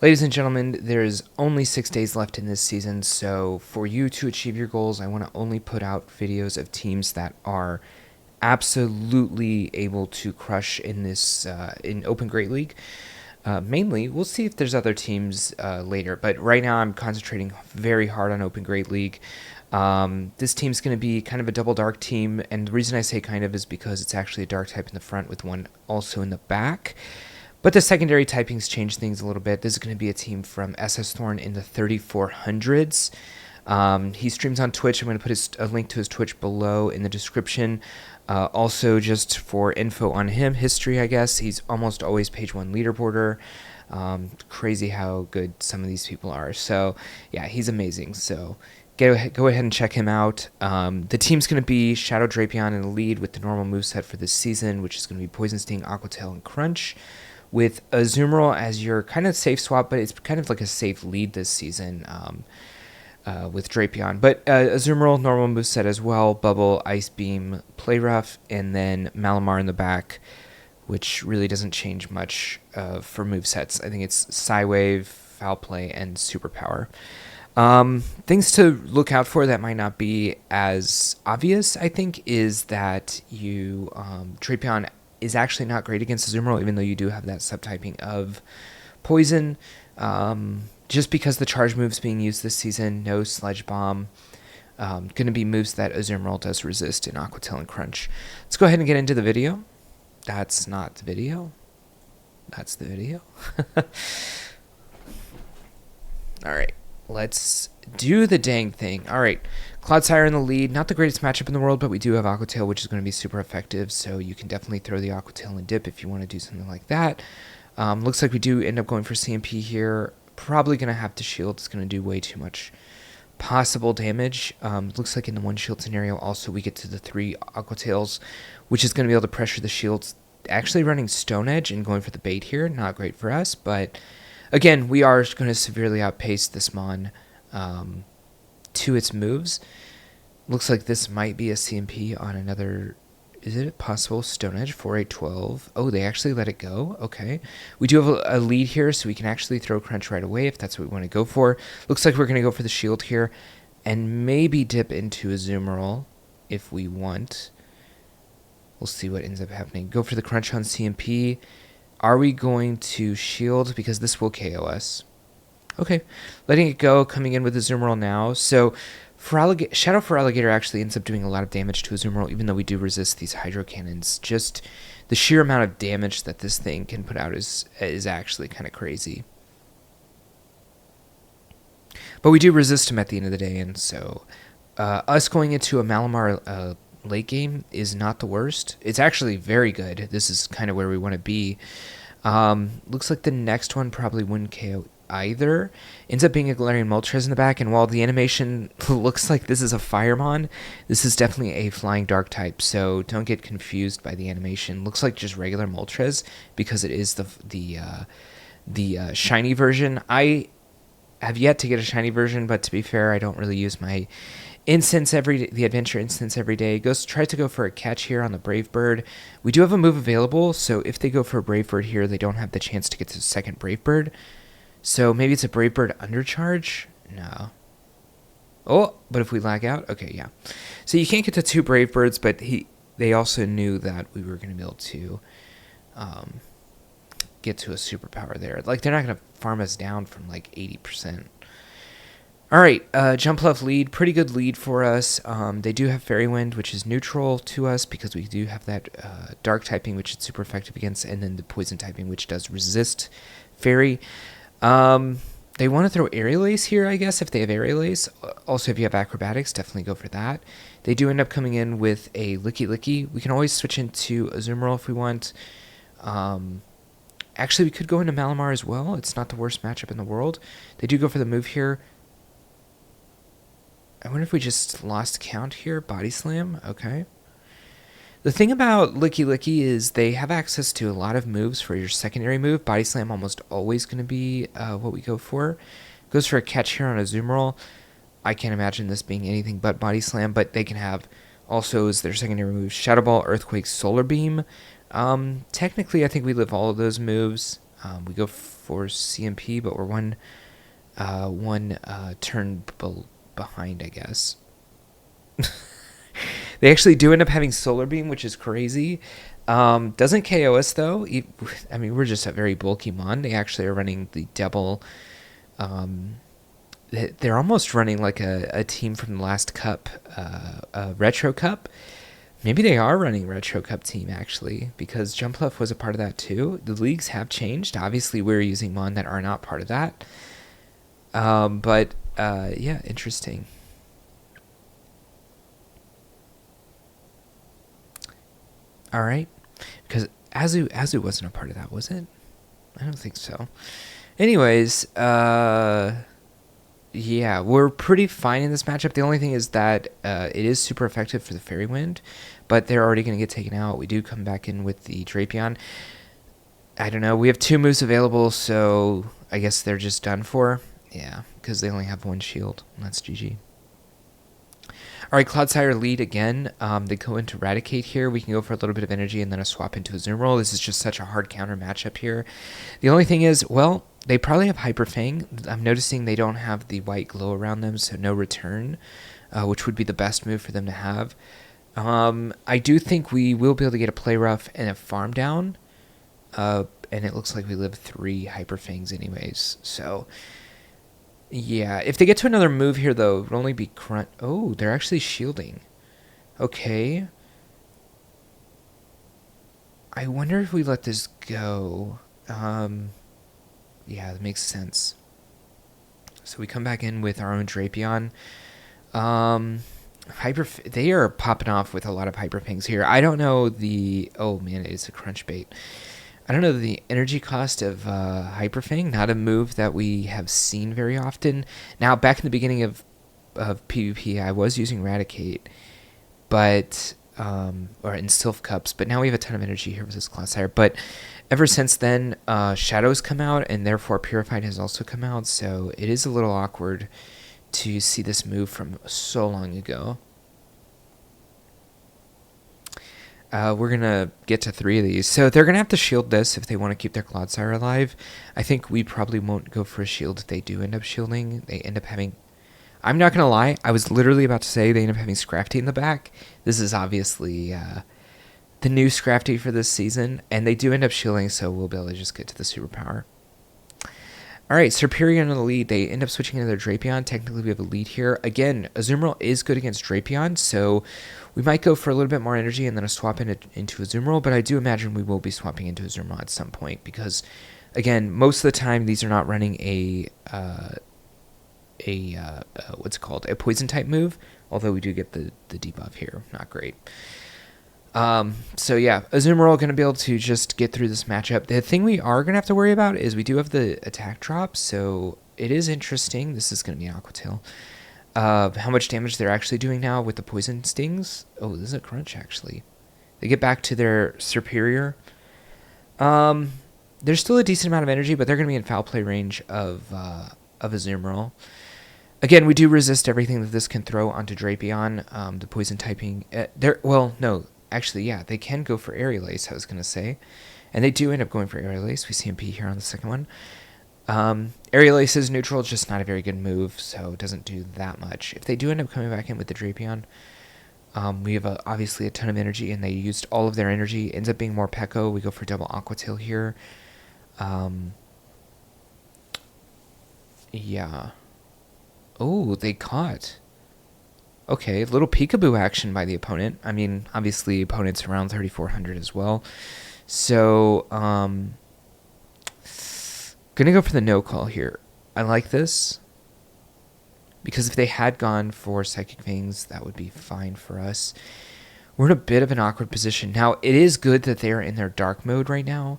Ladies and gentlemen, there's only 6 days left in this season, so for you to achieve your goals, I want to only put out videos of teams that are absolutely able to crush in this in Open Great League. Mainly, we'll see if there's other teams later, but right now I'm concentrating very hard on Open Great League. This team's going to be kind of a double dark team, and the reason I say kind of is because it's actually a dark type in the front with one also in the back. But the secondary typings change things a little bit. This is going to be a team from SS Thorn in the 3400s. He streams on Twitch. I'm going to put a link to his Twitch below in the description. Also, just for info on him, history, I guess, he's almost always page 1 leaderboarder. Crazy how good some of these people are. So, yeah, he's amazing. So, go ahead and check him out. The team's going to be Shadow Drapion in the lead with the normal moveset for this season, which is going to be Poison Sting, Aqua Tail, and Crunch, with Azumarill as your kind of safe swap, but it's kind of like a safe lead this season with Drapion. But Azumarill, normal moveset as well, Bubble, Ice Beam, Play Rough, and then Malamar in the back, which really doesn't change much for movesets. I think it's Psywave, Foul Play, and Superpower. Things to look out for that might not be as obvious, I think, is that Drapion is actually not great against Azumarill, even though you do have that subtyping of Poison. Just because the charge moves being used this season, no Sledge Bomb, going to be moves that Azumarill does resist in Aqua Tail and Crunch. Let's go ahead and get into the video. That's not the video. That's the video. Alright, let's do the dang thing. Alright, Cloudsire in the lead. Not the greatest matchup in the world, but we do have Aqua Tail, which is going to be super effective, so you can definitely throw the Aqua Tail and dip if you want to do something like that. Looks like we do end up going for CMP here. Probably going to have to shield. It's going to do way too much possible damage. Looks like in the one shield scenario also we get to the 3 Aqua Tails, which is going to be able to pressure the shields. Actually running Stone Edge and going for the bait here. Not great for us, but again, we are going to severely outpace this Mon to its moves. Looks like this might be a CMP on another. Is it possible? Stone Edge, 4-8-12. Oh, they actually let it go? Okay. We do have a lead here, so we can actually throw Crunch right away if that's what we want to go for. Looks like we're going to go for the shield here and maybe dip into Azumarill if we want. We'll see what ends up happening. Go for the Crunch on CMP. Are we going to shield? Because this will KO us. Okay. Letting it go, coming in with Azumarill now. So Shadow for Alligator actually ends up doing a lot of damage to Azumarill, even though we do resist these Hydro Cannons. Just the sheer amount of damage that this thing can put out is actually kind of crazy. But we do resist him at the end of the day, and so us going into a Malamar late game is not the worst. It's actually very good. This is kind of where we want to be. Looks like the next one probably wouldn't KO either. Ends up being a Galarian Moltres in the back, and while the animation looks like this is a Firemon, this is definitely a Flying Dark type, so don't get confused by the animation. Looks like just regular Moltres because it is the shiny version. I have yet to get a shiny version, but to be fair, I don't really use my the adventure instance every day. Tries to go for a catch here on the Brave Bird. We do have a move available, so if they go for a Brave Bird here, they don't have the chance to get to the second Brave Bird. So maybe it's a Brave Bird undercharge? No. Oh, but if we lag out? Okay, yeah. So you can't get to 2 Brave Birds, but they also knew that we were going to be able to get to a superpower there. Like, they're not going to farm us down from like 80%. Alright, Jump Left lead. Pretty good lead for us. They do have Fairy Wind, which is neutral to us because we do have that Dark typing, which is super effective against, and then the Poison typing, which does resist Fairy. They want to throw Aerial Ace here, I guess, if they have Aerial Ace. Also, if you have Acrobatics, definitely go for that. They do end up coming in with a Licky Licky. We can always switch into Azumarill if we want. Actually, we could go into Malamar as well. It's not the worst matchup in the world. They do go for the move here. I wonder if we just lost count here. Body Slam. Okay. The thing about Licky Licky is they have access to a lot of moves for your secondary move. Body Slam almost always going to be what we go for. Goes for a catch here on Azumarill. I can't imagine this being anything but Body Slam, but they can have also as their secondary move Shadow Ball, Earthquake, Solar Beam. Technically, I think we live all of those moves. We go for CMP, but we're one turn behind, I guess. They actually do end up having Solar Beam, which is crazy. Doesn't KO us, though. I mean, we're just a very bulky mon. They actually are running the double. They're almost running like a team from the last cup, Retro Cup. Maybe they are running Retro Cup team, actually, because Jumpluff was a part of that, too. The leagues have changed. Obviously, we're using mon that are not part of that. Yeah, interesting. All right, because Azu wasn't a part of that, was it? I don't think so. Anyways, yeah, we're pretty fine in this matchup. The only thing is that it is super effective for the Fairy Wind, but they're already going to get taken out. We do come back in with the Drapion. I don't know. We have 2 moves available, so I guess they're just done for. Yeah, because they only have 1 shield. That's GG. All right, Cloudsire lead again. They go into Eradicate here. We can go for a little bit of energy and then a swap into Azumarill. This is just such a hard counter matchup here. The only thing is, well, they probably have Hyper Fang. I'm noticing they don't have the white glow around them, so no return, which would be the best move for them to have. I do think we will be able to get a Play Rough and a Farm Down, and it looks like we live 3 Hyper Fangs anyways, so... Yeah, if they get to another move here, though, it would only be Grunt. Oh, they're actually shielding. Okay. I wonder if we let this go. Yeah, that makes sense. So we come back in with our own Drapion. They are popping off with a lot of Hyper Pangs here. I don't know the... Oh, man, it is a Crunch Bait. I don't know the energy cost of Hyper Fang, not a move that we have seen very often. Now, back in the beginning of PvP, I was using Eradicate, but or in Sylph Cups, but now we have a ton of energy here with this Cloudsire. But ever since then, Shadow's come out, and therefore Purified has also come out, so it is a little awkward to see this move from so long ago. We're going to get to 3 of these. So they're going to have to shield this if they want to keep their Cloudsire alive. I think we probably won't go for a shield if they do end up shielding. They end up having... I'm not going to lie. I was literally about to say they end up having Scrafty in the back. This is obviously the new Scrafty for this season. And they do end up shielding, so we'll be able to just get to the superpower. All right, Serperior in the lead. They end up switching into their Drapion. Technically, we have a lead here. Again, Azumarill is good against Drapion, so we might go for a little bit more energy and then a swap into Azumarill, but I do imagine we will be swapping into Azumarill at some point because, again, most of the time these are not running what's it called? A Poison-type move, although we do get the debuff here. Not great. So yeah, Azumarill going to be able to just get through this matchup. The thing we are going to have to worry about is we do have the attack drop, so it is interesting. This is going to be an Aqua Tail. How much damage they're actually doing now with the poison stings. Oh, this is a crunch, actually. They get back to their Superior. There's still a decent amount of energy, but they're going to be in foul play range of Azumarill. Again, we do resist everything that this can throw onto Drapion. The poison typing... well, no... Actually, yeah, they can go for Aerial Ace, I was going to say. And they do end up going for Aerial Ace. We see MP here on the second one. Aerial Ace is neutral, just not a very good move, so it doesn't do that much. If they do end up coming back in with the Drapion, we have obviously a ton of energy, and they used all of their energy. Ends up being more Pekko. We go for double Aqua Tail here. Yeah. Oh, they caught... Okay, a little peekaboo action by the opponent. I mean, obviously, opponent's around 3400 as well. So, gonna go for the no call here. I like this. Because if they had gone for Psychic Fangs, that would be fine for us. We're in a bit of an awkward position. Now, it is good that they're in their dark mode right now,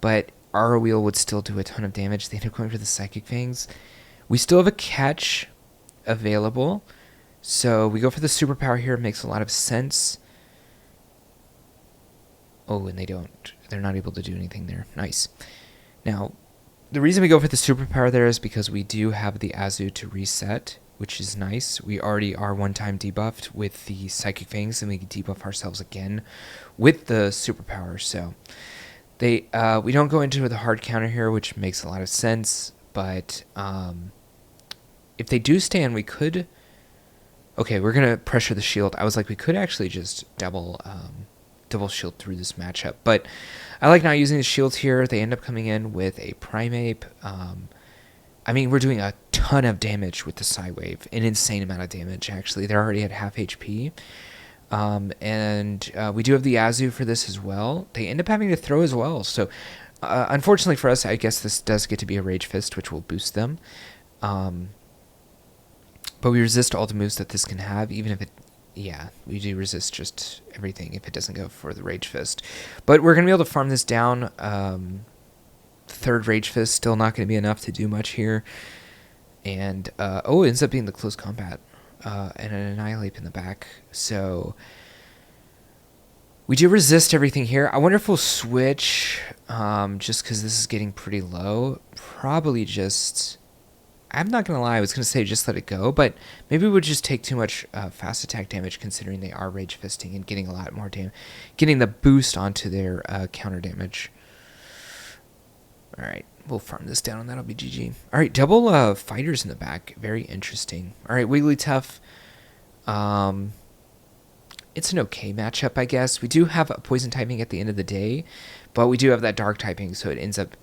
but our wheel would still do a ton of damage. They end up going for the Psychic Fangs. We still have a catch available. So we go for the superpower here. It makes a lot of sense. Oh, and they don't. They're not able to do anything there. Nice. Now, the reason we go for the superpower there is because we do have the Azu to reset, which is nice. We already are one-time debuffed with the Psychic Fangs, and we can debuff ourselves again with the superpower. So We don't go into the hard counter here, which makes a lot of sense, but if they do stand, we could... Okay, we're going to pressure the shield. I was like, we could actually just double shield through this matchup, but I like not using the shields here. They end up coming in with a Primeape. I mean, we're doing a ton of damage with the Psywave, an insane amount of damage, actually. They're already at half HP. And we do have the Azu for this as well. They end up having to throw as well. So, unfortunately for us, I guess this does get to be a Rage Fist, which will boost them. But we resist all the moves that this can have, even if it... Yeah, we do resist just everything if it doesn't go for the Rage Fist. But we're going to be able to farm this down. Third Rage Fist, still not going to be enough to do much here. And, it ends up being the close combat. And an Annihilate in the back. So, we do resist everything here. I wonder if we'll switch, just because this is getting pretty low. Probably just... I'm not going to lie, I was going to say just let it go, but maybe we would just take too much fast attack damage considering they are Rage Fisting and getting a lot more damage, getting the boost onto their counter damage. Alright, we'll farm this down and that'll be GG. Alright, double fighters in the back. Very interesting. Alright, Wigglytuff. It's an okay matchup, I guess. We do have a poison typing at the end of the day, but we do have that dark typing, so it ends up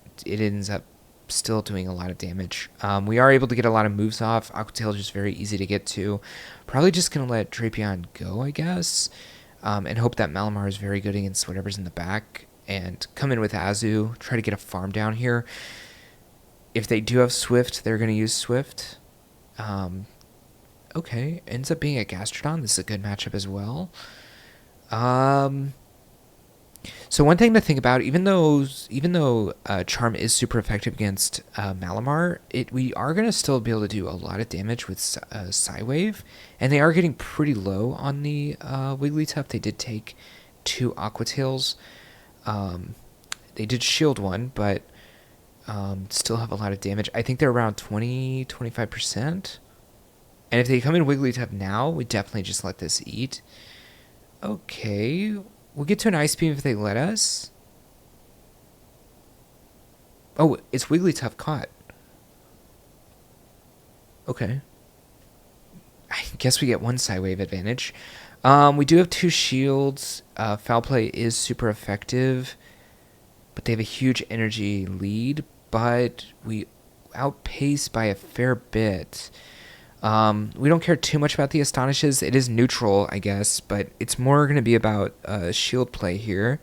still doing a lot of damage. We are able to get a lot of moves off. Aqua Tail is just very easy to get to. Probably just going to let Drapion go, I guess, and hope that Malamar is very good against whatever's in the back, and come in with Azu, try to get a farm down here. If they do have Swift, they're going to use Swift. Okay, ends up being a Gastrodon. This is a good matchup as well. So one thing to think about, even though Charm is super effective against Malamar, we are going to still be able to do a lot of damage with Psywave, and they are getting pretty low on the Wigglytuff. They did take 2 Aqua Tails. They did shield one, but still have a lot of damage. I think they're around 20-25%. And if they come in Wigglytuff now, we definitely just let this eat. Okay, we'll get to an Ice Beam if they let us. Oh, it's Wigglytuff caught. Okay. I guess we get 1 Psywave advantage. We do have 2 shields. Foul Play is super effective, but they have a huge energy lead, but we outpace by a fair bit. We don't care too much about the Astonishes. It is neutral, I guess, but it's more going to be about shield play here.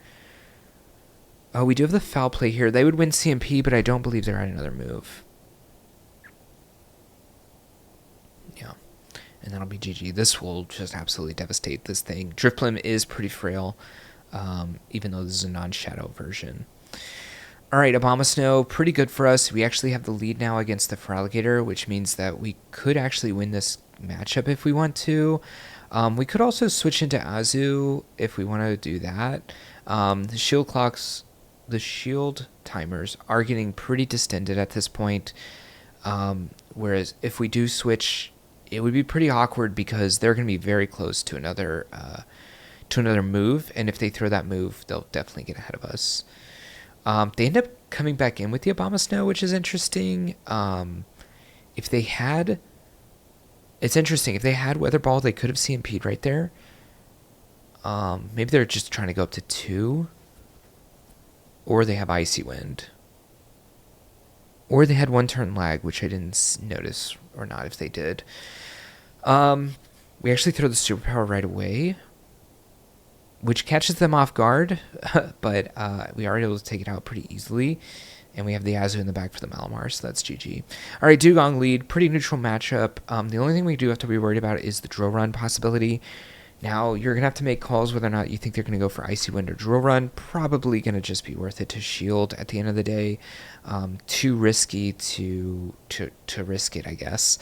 Oh, we do have the Foul Play here. They would win CMP, but I don't believe they're on another move. Yeah, and that'll be GG. This will just absolutely devastate this thing. Drifblim is pretty frail, even though this is a non-shadow version. Alright, Abomasnow, pretty good for us. We actually have the lead now against the Feraligatr, which means that we could actually win this matchup if we want to. We could also switch into Azu if we want to do that. The shield clocks, the shield timers are getting pretty distended at this point. Whereas if we do switch, it would be pretty awkward because they're going to be very close to another move. And if they throw that move, they'll definitely get ahead of us. They end up coming back in with the Abomasnow, which is interesting. If they had... It's interesting. If they had Weather Ball, they could have CMP'd right there. Maybe they're just trying to go up to 2. Or they have Icy Wind. Or they had 1 turn lag, which I didn't notice or not if they did. We actually throw the Superpower right away, which catches them off guard, but we are able to take it out pretty easily. And we have the Azu in the back for the Malamar, so that's GG. All right, Dugong lead, pretty neutral matchup. The only thing we do have to be worried about is the Drill Run possibility. Now, you're going to have to make calls whether or not you think they're going to go for Icy Wind or Drill Run. Probably going to just be worth it to shield at the end of the day. Too risky to risk it, I guess.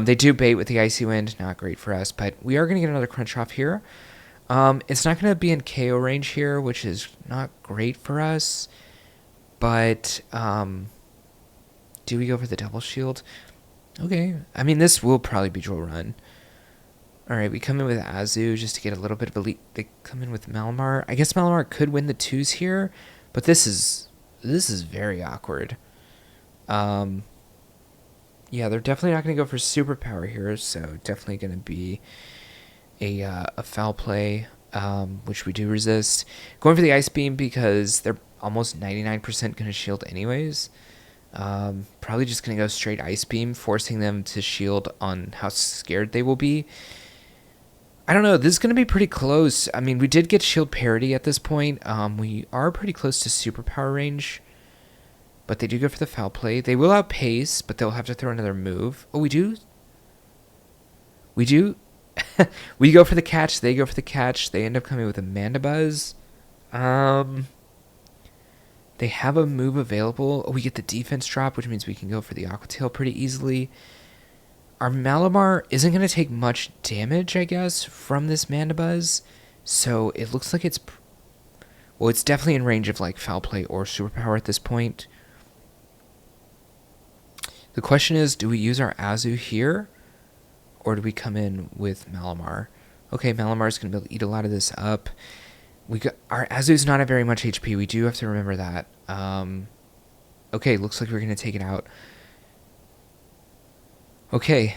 They do bait with the Icy Wind, not great for us, but we are going to get another Crunch off here. It's not going to be in KO range here, which is not great for us. But do we go for the double shield? Okay. I mean, this will probably be Drill Run. All right, we come in with Azu just to get a little bit of a lead. They come in with Malamar. I guess Malamar could win the 2s here, But this is very awkward. Yeah, they're definitely not going to go for superpower here, so definitely going to be a foul play, which we do resist. Going for the Ice Beam because they're almost 99% going to shield anyways. Probably just going to go straight Ice Beam, forcing them to shield on how scared they will be. I don't know, this is going to be pretty close. I mean, we did get shield parity at this point. We are pretty close to superpower range. But they do go for the foul play. They will outpace, but they'll have to throw another move. Oh, we do? We do? We go for the catch. They go for the catch. They end up coming with a Mandibuzz. They have a move available. Oh, we get the defense drop, which means we can go for the Aqua Tail pretty easily. Our Malamar isn't going to take much damage, I guess, from this Mandibuzz. So it looks like it's... Well, it's definitely in range of like foul play or superpower at this point. The question is, do we use our Azu here, or do we come in with Malamar? Okay, Malamar is going to be able to eat a lot of this up. Our Azu's not at very much HP. We do have to remember that. Okay, looks like we're going to take it out. Okay,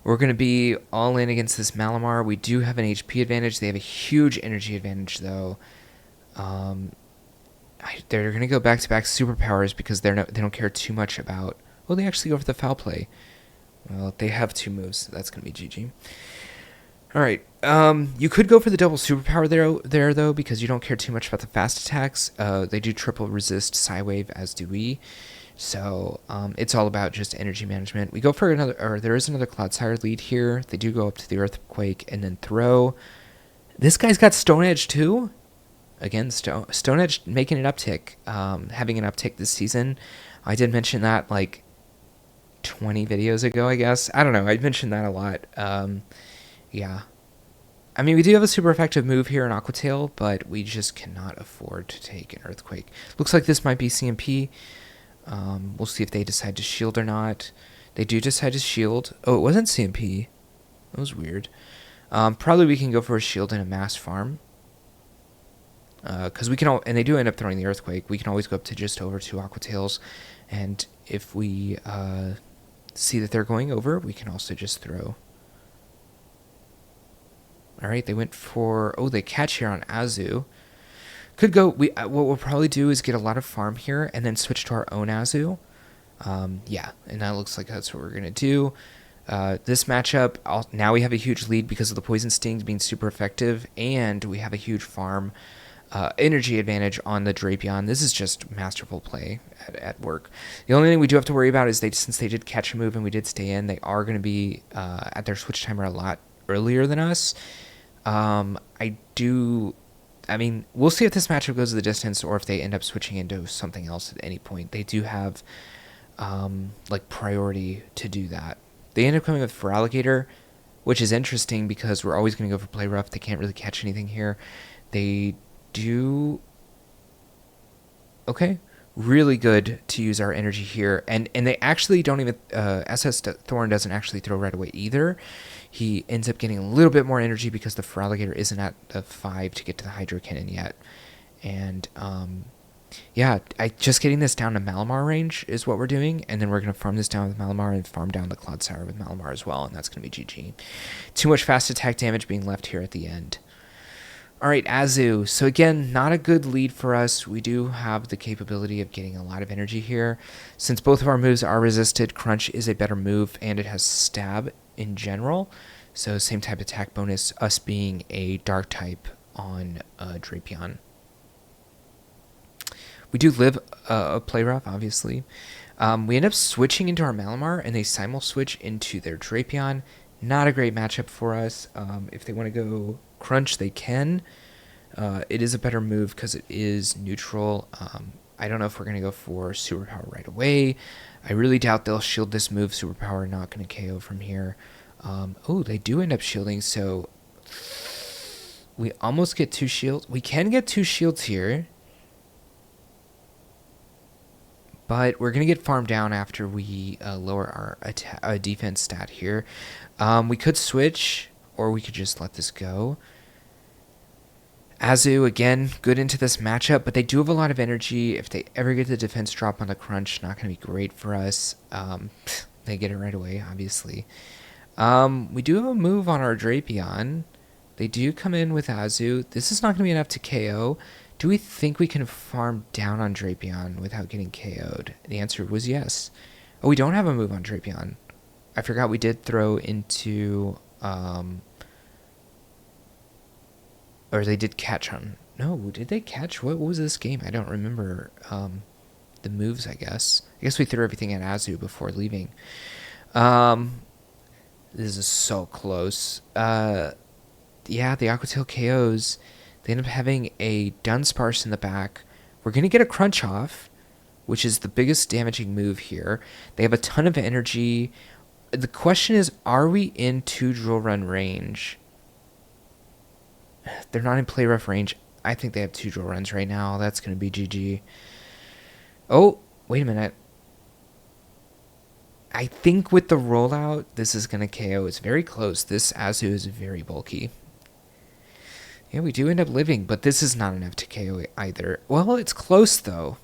we're going to be all in against this Malamar. We do have an HP advantage. They have a huge energy advantage, though. They're going to go back-to-back superpowers because they don't care too much about... Well, they actually go for the foul play. Well, they have two moves. So that's going to be GG. All right. You could go for the double superpower there, though, because you don't care too much about the fast attacks. They do triple resist Psywave, as do we. So it's all about just energy management. We go for another... Or there is another Cloudsire lead here. They do go up to the Earthquake and then throw. This guy's got Stone Edge, too. Again, Stone Edge making an uptick, having an uptick this season. I did mention that like 20 videos ago, I guess. I don't know. I mentioned that a lot. Yeah. I mean, we do have a super effective move here in Aqua Tail, but we just cannot afford to take an Earthquake. Looks like this might be CMP. We'll see if they decide to shield or not. They do decide to shield. Oh, it wasn't CMP. That was weird. Probably we can go for a shield and a mass farm. Because we can and they do end up throwing the Earthquake. We can always go up to just over 2 Aqua Tails, and if we see that they're going over, we can also just throw. All right, they went for... Oh, they catch here on Azu. Could go... What we'll probably do is get a lot of farm here and then switch to our own Azu. Yeah, and that looks like that's what we're going to do. This matchup, now we have a huge lead because of the Poison Stings being super effective, and we have a huge farm energy advantage on the Drapion. This is just masterful play at work. The only thing we do have to worry about is since they did catch a move and we did stay in, they are going to be at their switch timer a lot earlier than us. I mean, we'll see if this matchup goes to the distance or if they end up switching into something else at any point. They do have like priority to do that. They end up coming with Feraligatr, which is interesting because we're always going to go for play rough. They can't really catch anything here. They do... Okay. Really good to use our energy here. And they actually don't even... SS Thorn doesn't actually throw right away either. He ends up getting a little bit more energy because the Feraligatr isn't at the 5 to get to the Hydro Cannon yet. And... yeah, just getting this down to Malamar range is what we're doing, and then we're going to farm this down with Malamar and farm down the Cloudsire with Malamar as well, and that's going to be GG. Too much fast attack damage being left here at the end. Alright, Azu. So again, not a good lead for us. We do have the capability of getting a lot of energy here. Since both of our moves are resisted, Crunch is a better move, and it has Stab in general. So same type attack bonus, us being a Dark type on Drapion. We do live a play rough, obviously. We end up switching into our Malamar, and they simul-switch into their Drapion. Not a great matchup for us. If they want to go Crunch, they can. It is a better move because it is neutral. I don't know if we're going to go for Superpower right away. I really doubt they'll shield this move. Superpower not going to KO from here. Oh, they do end up shielding, so we almost get 2 shields. We can get 2 shields here. But we're going to get farmed down after we lower our defense stat here. We could switch, or we could just let this go. Azu, again, good into this matchup, but they do have a lot of energy. If they ever get the defense drop on the crunch, not going to be great for us. They get it right away, obviously. We do have a move on our Drapion. They do come in with Azu. This is not going to be enough to KO. Do we think we can farm down on Drapion without getting KO'd? The answer was yes. Oh, we don't have a move on Drapion. I forgot we did throw into... or they did catch on... No, did they catch? What was this game? I don't remember the moves, I guess. I guess we threw everything at Azu before leaving. This is so close. Yeah, the Aqua Tail KOs. They end up having a Dunsparce in the back. We're going to get a Crunch off, which is the biggest damaging move here. They have a ton of energy. The question is, are we in 2 drill run range? They're not in play rough range. I think they have 2 drill runs right now. That's going to be GG. Oh, wait a minute. I think with the rollout, this is going to KO. It's very close. This Azu is very bulky. Yeah, we do end up living, but this is not enough to KO either. Well, it's close, though.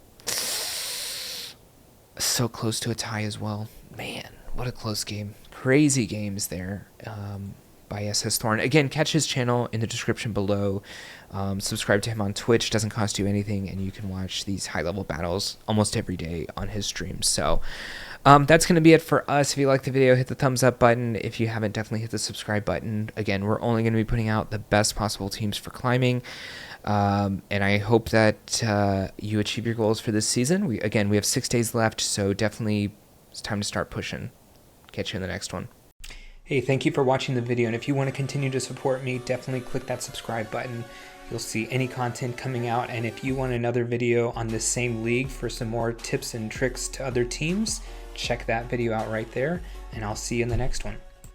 So close to a tie as well. Man, what a close game. Crazy games there by SS Thorn. Again, catch his channel in the description below. Subscribe to him on Twitch. Doesn't cost you anything, and you can watch these high-level battles almost every day on his streams. So that's going to be it for us. If you liked the video, hit the thumbs up button. If you haven't, definitely hit the subscribe button. Again, we're only going to be putting out the best possible teams for climbing. And I hope that you achieve your goals for this season. We have 6 days left, so definitely it's time to start pushing. Catch you in the next one. Hey, thank you for watching the video, and if you want to continue to support me, definitely click that subscribe button. You'll see any content coming out, and if you want another video on this same league for some more tips and tricks to other teams, check that video out right there, and I'll see you in the next one.